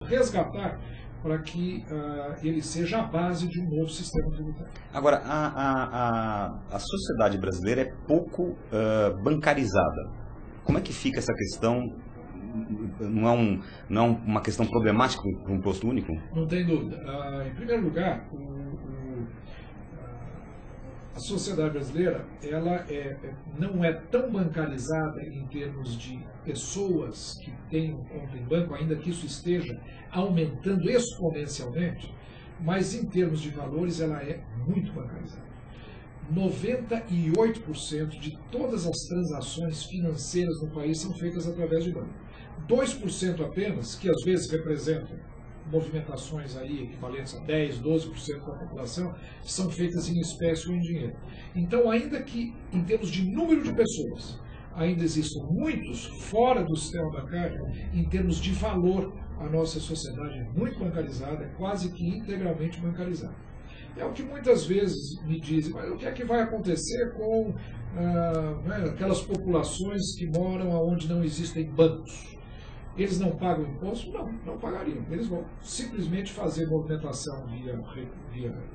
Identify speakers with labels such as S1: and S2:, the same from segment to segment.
S1: resgatar para que ele seja a base de um novo sistema tributário.
S2: Agora, a sociedade brasileira é pouco bancarizada. Como é que fica essa questão? Não é uma questão problemática para um imposto único?
S1: Não tem dúvida. Em primeiro lugar, a sociedade brasileira ela não é tão bancarizada em termos de pessoas que têm conta em banco, ainda que isso esteja aumentando exponencialmente, mas em termos de valores ela é muito bancarizada. 98% de todas as transações financeiras no país são feitas através de banco. 2% apenas, que às vezes representam movimentações aí equivalentes a 10, 12% da população, são feitas em espécie ou em dinheiro. Então, ainda que em termos de número de pessoas, ainda existam muitos fora do sistema bancário, em termos de valor, a nossa sociedade é muito bancarizada, é quase que integralmente bancarizada. É o que muitas vezes me dizem, mas o que é que vai acontecer com aquelas populações que moram onde não existem bancos? Eles não pagam imposto? Não pagariam. Eles vão simplesmente fazer movimentação via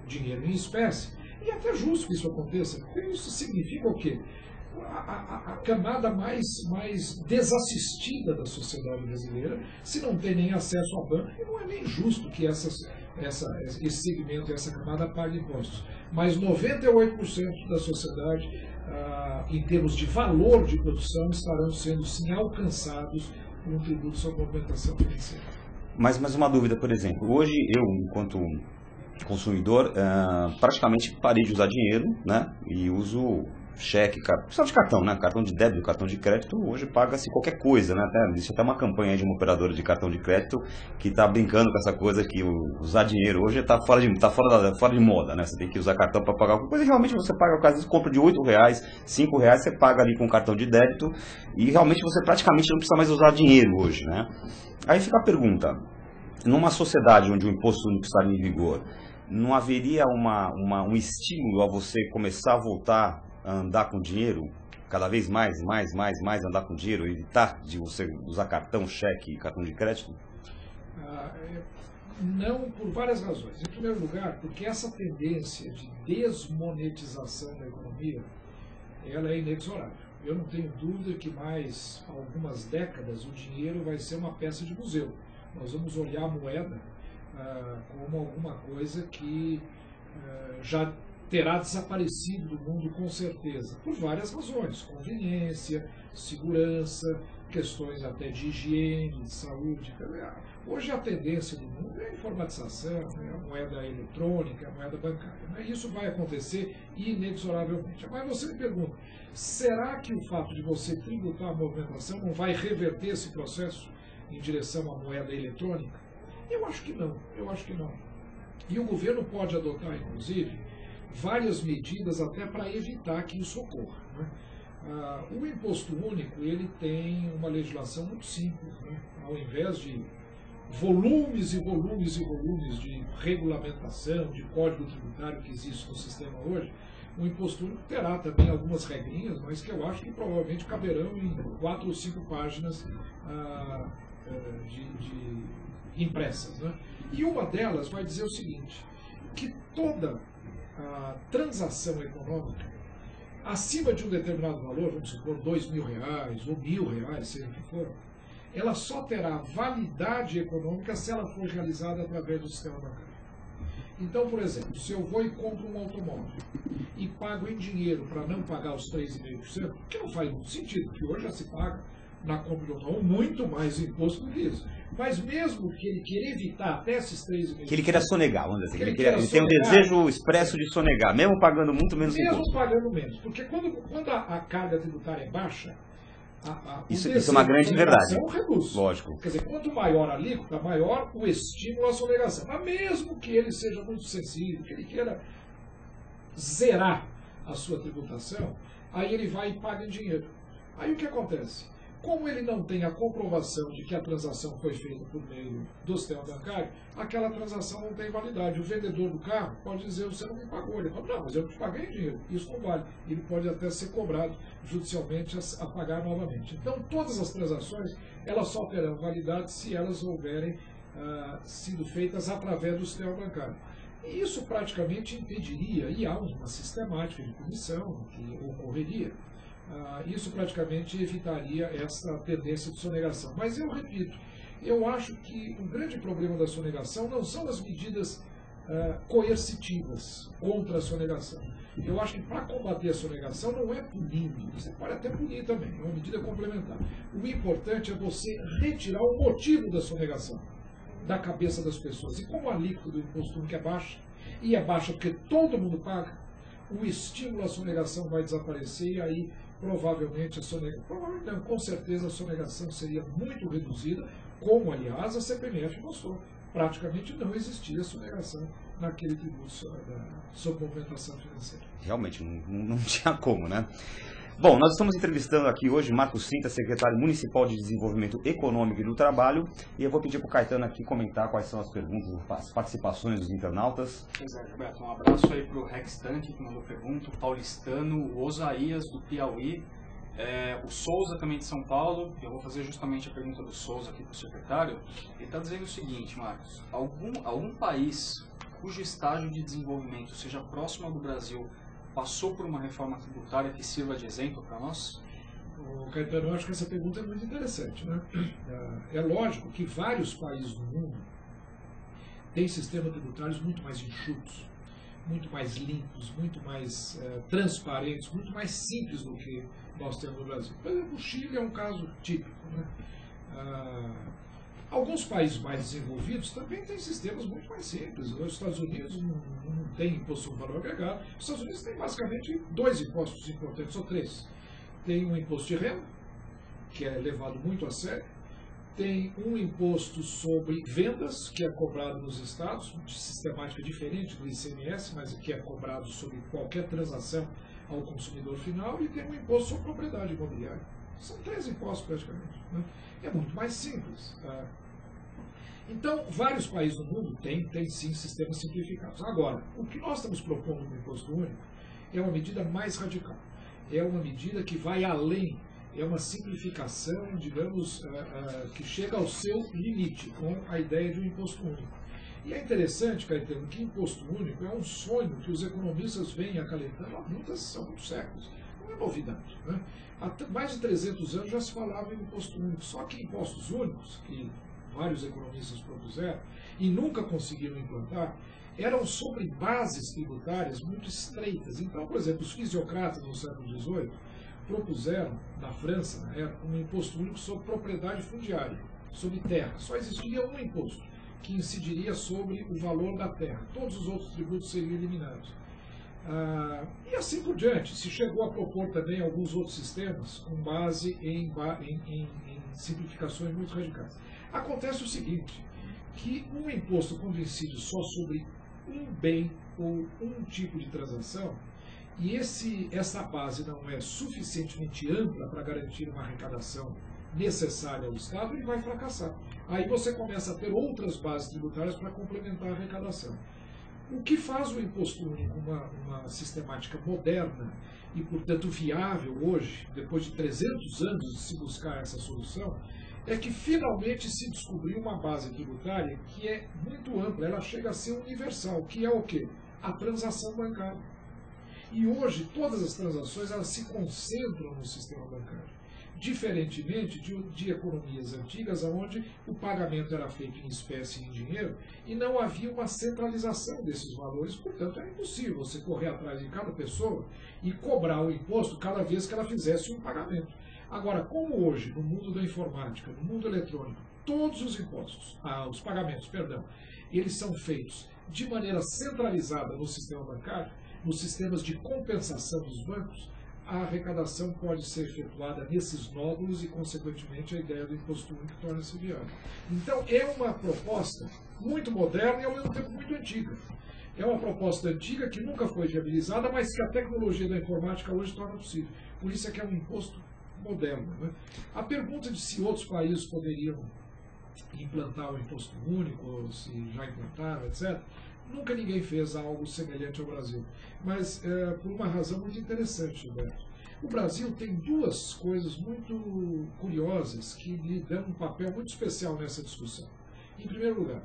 S1: dinheiro em espécie. E é até justo que isso aconteça, porque isso significa o quê? A camada mais desassistida da sociedade brasileira, se não tem nem acesso ao banco, e não é nem justo que esse segmento, essa camada pague impostos. Mas 98% da sociedade, em termos de valor de produção, estarão sendo sim alcançados por um tributo sobre movimentação financeira.
S2: Mas uma dúvida, por exemplo, hoje eu, enquanto consumidor, praticamente parei de usar dinheiro, né, e uso cheque, só de cartão, né, cartão de débito, cartão de crédito, hoje paga-se qualquer coisa, né, existe até uma campanha de uma operadora de cartão de crédito que está brincando com essa coisa que usar dinheiro hoje está fora de moda, né, você tem que usar cartão para pagar alguma coisa, e realmente você paga, por causa de compra de R$8, R$5, você paga ali com cartão de débito, e realmente você praticamente não precisa mais usar dinheiro hoje, né. Aí fica a pergunta, numa sociedade onde o imposto único está em vigor, não haveria um estímulo a você começar a voltar a andar com dinheiro, cada vez mais andar com dinheiro, evitar de você usar cartão, cheque e cartão de crédito?
S1: Não, por várias razões. Em primeiro lugar, porque essa tendência de desmonetização da economia, ela é inexorável. Eu não tenho dúvida que mais algumas décadas o dinheiro vai ser uma peça de museu. Nós vamos olhar a moeda como alguma coisa que já terá desaparecido do mundo com certeza, por várias razões, conveniência, segurança, questões até de higiene, de saúde. Hoje a tendência do mundo é a informatização, né? A moeda eletrônica, a moeda bancária. Né? Isso vai acontecer inexoravelmente. Mas você me pergunta, será que o fato de você tributar a movimentação não vai reverter esse processo em direção à moeda eletrônica? Eu acho que não, E o governo pode adotar, inclusive, várias medidas até para evitar que isso ocorra. Né? O imposto único ele tem uma legislação muito simples. Né? Ao invés de volumes e volumes e volumes de regulamentação, de código tributário que existe no sistema hoje, o imposto único terá também algumas regrinhas, mas que eu acho que provavelmente caberão em 4 ou 5 páginas impressas. Né? E uma delas vai dizer o seguinte, que toda a transação econômica acima de um determinado valor, vamos supor R$2.000 ou R$1.000, seja o que for, ela só terá validade econômica se ela for realizada através do sistema bancário. Então, por exemplo, se eu vou e compro um automóvel e pago em dinheiro para não pagar os 3,5%, que não faz muito sentido, porque hoje já se paga na compra de automóvel muito mais imposto do que isso. Mas mesmo que ele queira evitar até esses 3,5%...
S2: Que ele queira sonegar, vamos dizer assim. Ele tem um desejo expresso de sonegar, mesmo pagando muito menos imposto.
S1: Mesmo pagando menos. Porque quando a carga tributária é baixa,
S2: isso é uma grande verdade.
S1: Reduz.
S2: Lógico.
S1: Quer dizer, quanto maior a alíquota, maior o estímulo à sonegação. Mas mesmo que ele seja muito sensível, que ele queira zerar a sua tributação, aí ele vai e paga em dinheiro. Aí o que acontece? Como ele não tem a comprovação de que a transação foi feita por meio do sistema bancário, aquela transação não tem validade. O vendedor do carro pode dizer, você não me pagou. Ele fala, não, mas eu te paguei em dinheiro. Isso não vale. Ele pode até ser cobrado judicialmente a pagar novamente. Então, todas as transações, elas só terão validade se elas houverem sido feitas através do sistema bancário. E isso praticamente impediria, e há uma sistemática de punição que ocorreria, isso praticamente evitaria essa tendência de sonegação. Mas eu repito, eu acho que o grande problema da sonegação não são as medidas coercitivas contra a sonegação. Eu acho que para combater a sonegação não é punindo, você pode até punir também, é uma medida complementar. O importante é você retirar o motivo da sonegação da cabeça das pessoas. E como a alíquota do imposto único é baixa, e é baixa porque todo mundo paga, o estímulo à sonegação vai desaparecer e aí provavelmente a sonegação, com certeza a sonegação seria muito reduzida, como aliás a CPMF mostrou. Praticamente não existia sonegação naquele tributo sobre movimentação financeira.
S2: Realmente, não tinha como, né? Bom, nós estamos entrevistando aqui hoje Marcos Cinta, secretário municipal de Desenvolvimento Econômico e do Trabalho, e eu vou pedir para o Caetano aqui comentar quais são as perguntas, as participações dos internautas.
S3: Pois é, Gilberto, um abraço aí para o Rex Tanque, que mandou pergunta, o Paulistano, o Osaías, do Piauí, o Souza também de São Paulo. Eu vou fazer justamente a pergunta do Souza aqui para o secretário. Ele está dizendo o seguinte, Marcos, algum país cujo estágio de desenvolvimento seja próximo ao do Brasil passou por uma reforma tributária que sirva de exemplo para nós?
S1: Caetano, eu acho que essa pergunta é muito interessante, né? É lógico que vários países do mundo têm sistemas tributários muito mais enxutos, muito mais limpos, muito mais transparentes, muito mais simples do que nós temos no Brasil. Por exemplo, o Chile é um caso típico, né? Alguns países mais desenvolvidos também têm sistemas muito mais simples. Os Estados Unidos não tem imposto sobre valor agregado. Os Estados Unidos têm basicamente dois impostos importantes, ou três. Tem um imposto de renda, que é levado muito a sério. Tem um imposto sobre vendas, que é cobrado nos estados, de sistemática diferente do ICMS, mas que é cobrado sobre qualquer transação ao consumidor final. E tem um imposto sobre propriedade imobiliária. São três impostos praticamente, né? É muito mais simples. Então, vários países do mundo têm sim sistemas simplificados. Agora, o que nós estamos propondo no imposto único é uma medida mais radical. É uma medida que vai além, é uma simplificação, digamos, que chega ao seu limite com a ideia de um imposto único. E é interessante, Caetano, que imposto único é um sonho que os economistas vêm acalentando há muitos séculos. Não é novidade, né? Há mais de 300 anos já se falava em imposto único, só que impostos únicos, que vários economistas propuseram e nunca conseguiram implantar, eram sobre bases tributárias muito estreitas. Então, por exemplo, os fisiocratas no século XVIII propuseram, na França, um imposto único sobre propriedade fundiária, sobre terra. Só existia um imposto, que incidiria sobre o valor da terra. Todos os outros tributos seriam eliminados. E assim por diante. Se chegou a propor também alguns outros sistemas com base em simplificações muito radicais. Acontece o seguinte, que um imposto quando incide só sobre um bem ou um tipo de transação, e essa base não é suficientemente ampla para garantir uma arrecadação necessária ao Estado, ele vai fracassar. Aí você começa a ter outras bases tributárias para complementar a arrecadação. O que faz o imposto único uma sistemática moderna e, portanto, viável hoje, depois de 300 anos de se buscar essa solução, é que finalmente se descobriu uma base tributária que é muito ampla, ela chega a ser universal, que é o quê? A transação bancária. E hoje todas as transações elas se concentram no sistema bancário, diferentemente de economias antigas, onde o pagamento era feito em espécie e em dinheiro e não havia uma centralização desses valores, portanto era impossível você correr atrás de cada pessoa e cobrar o imposto cada vez que ela fizesse um pagamento. Agora, como hoje, no mundo da informática, no mundo eletrônico, todos os impostos, os pagamentos, perdão, eles são feitos de maneira centralizada no sistema bancário, nos sistemas de compensação dos bancos, a arrecadação pode ser efetuada nesses nódulos e, consequentemente, a ideia do imposto único torna-se viável. Então, é uma proposta muito moderna e, ao mesmo tempo, muito antiga. É uma proposta antiga que nunca foi viabilizada, mas que a tecnologia da informática hoje torna possível. Por isso é que é um imposto moderno, né? A pergunta de se outros países poderiam implantar o imposto único, ou se já implantaram, etc., nunca ninguém fez algo semelhante ao Brasil. Mas por uma razão muito interessante, Gilberto. O Brasil tem duas coisas muito curiosas que lhe dão um papel muito especial nessa discussão. Em primeiro lugar,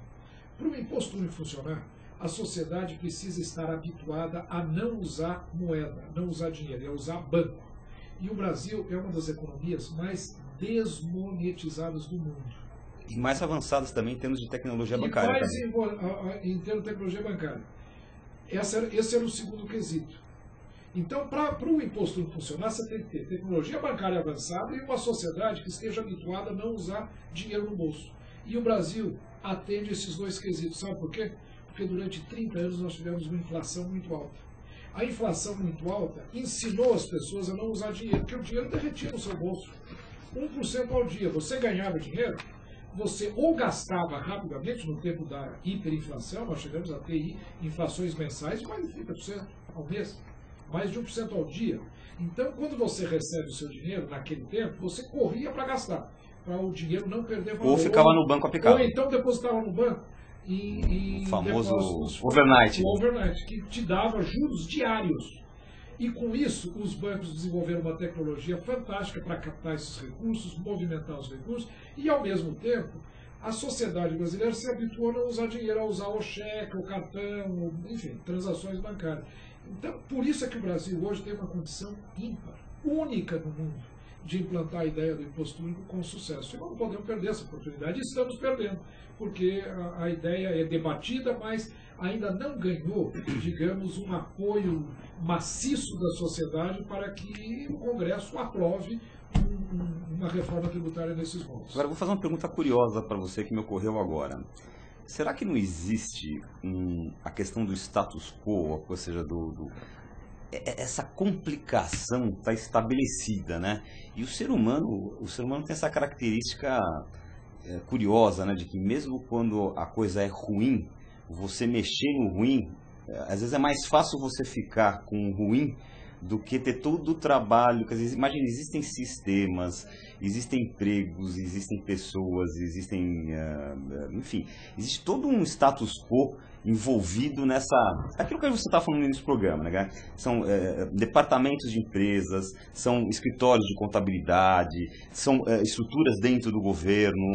S1: para o imposto único funcionar, a sociedade precisa estar habituada a não usar moeda, não usar dinheiro, a usar banco. E o Brasil é uma das economias mais desmonetizadas do mundo.
S2: E mais avançadas também em termos de tecnologia bancária.
S1: Em termos de tecnologia bancária. Esse era o segundo quesito. Então, para o imposto único funcionar, você tem que ter tecnologia bancária avançada e uma sociedade que esteja habituada a não usar dinheiro no bolso. E o Brasil atende esses dois quesitos. Sabe por quê? Porque durante 30 anos nós tivemos uma inflação muito alta. A inflação muito alta ensinou as pessoas a não usar dinheiro, porque o dinheiro derretia no seu bolso. 1% ao dia. Você ganhava dinheiro, você ou gastava rapidamente no tempo da hiperinflação, nós chegamos a ter inflações mensais de mais de 30% ao mês, mais de 1% ao dia. Então, quando você recebe o seu dinheiro naquele tempo, você corria para gastar, para o dinheiro não perder valor.
S2: Ou ficava no banco aplicado.
S1: Ou então depositava no banco.
S2: O famoso overnight.
S1: O overnight, que te dava juros diários. E com isso, os bancos desenvolveram uma tecnologia fantástica para captar esses recursos, movimentar os recursos, e ao mesmo tempo, a sociedade brasileira se habituou a não usar dinheiro, a usar o cheque, o cartão, enfim, transações bancárias. Então, por isso é que o Brasil hoje tem uma condição ímpar, única no mundo, de implantar a ideia do imposto único com sucesso. E não podemos perder essa oportunidade, e estamos perdendo, porque a ideia é debatida, mas ainda não ganhou, digamos, um apoio maciço da sociedade para que o Congresso aprove uma reforma tributária nesses moldes.
S2: Agora, eu vou fazer uma pergunta curiosa para você que me ocorreu agora. Será que não existe a questão do status quo, ou seja, essa complicação está estabelecida, né? E o ser humano tem essa característica curiosa, né, de que mesmo quando a coisa é ruim, você mexer no ruim, às vezes é mais fácil você ficar com o ruim do que ter todo o trabalho. Quer dizer, imagina, existem sistemas, existem empregos, existem pessoas, enfim, existe todo um status quo envolvido aquilo que você está falando nesse programa, né? São departamentos de empresas, são escritórios de contabilidade, são estruturas dentro do governo,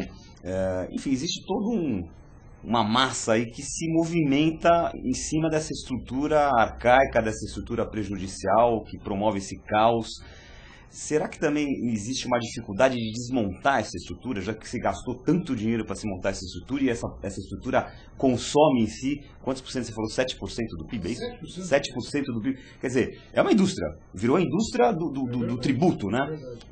S2: enfim, existe todo uma massa aí que se movimenta em cima dessa estrutura arcaica, dessa estrutura prejudicial, que promove esse caos. Será que também existe uma dificuldade de desmontar essa estrutura, já que se gastou tanto dinheiro para se montar essa estrutura e essa estrutura consome em si, quantos por cento você falou? 7% do PIB, é isso? 7% do PIB. Quer dizer, é uma indústria, virou a indústria do tributo, né?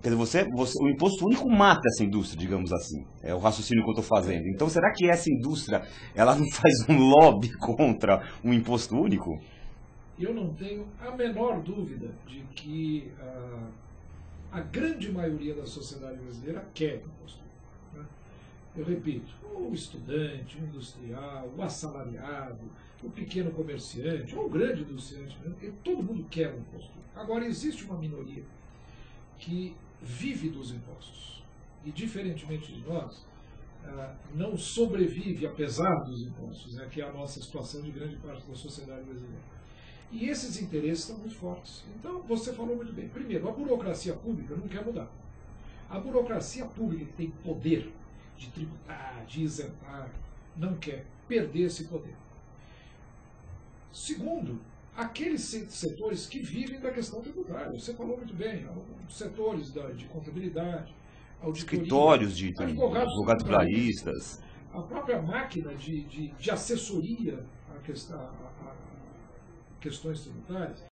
S2: Quer dizer, o imposto único mata essa indústria, digamos assim. É o raciocínio que eu estou fazendo. Então, será que essa indústria, ela não faz um lobby contra um imposto único?
S1: Eu não tenho a menor dúvida de que a grande maioria da sociedade brasileira quer imposto único, né? Eu repito, o estudante, o industrial, o assalariado, o pequeno comerciante, ou o grande industriante, né? Todo mundo quer o imposto único. Agora, existe uma minoria que vive dos impostos e, diferentemente de nós, não sobrevive apesar dos impostos, né? Que é a nossa situação de grande parte da sociedade brasileira. E esses interesses estão muito fortes. Então, você falou muito bem. Primeiro, a burocracia pública não quer mudar. A burocracia pública que tem poder de tributar, de isentar, não quer perder esse poder. Segundo, aqueles setores que vivem da questão tributária. Você falou muito bem, setores de contabilidade, auditoria,
S2: escritórios de
S1: advogados
S2: trabalhistas,
S1: a própria máquina de assessoria a questões tributárias,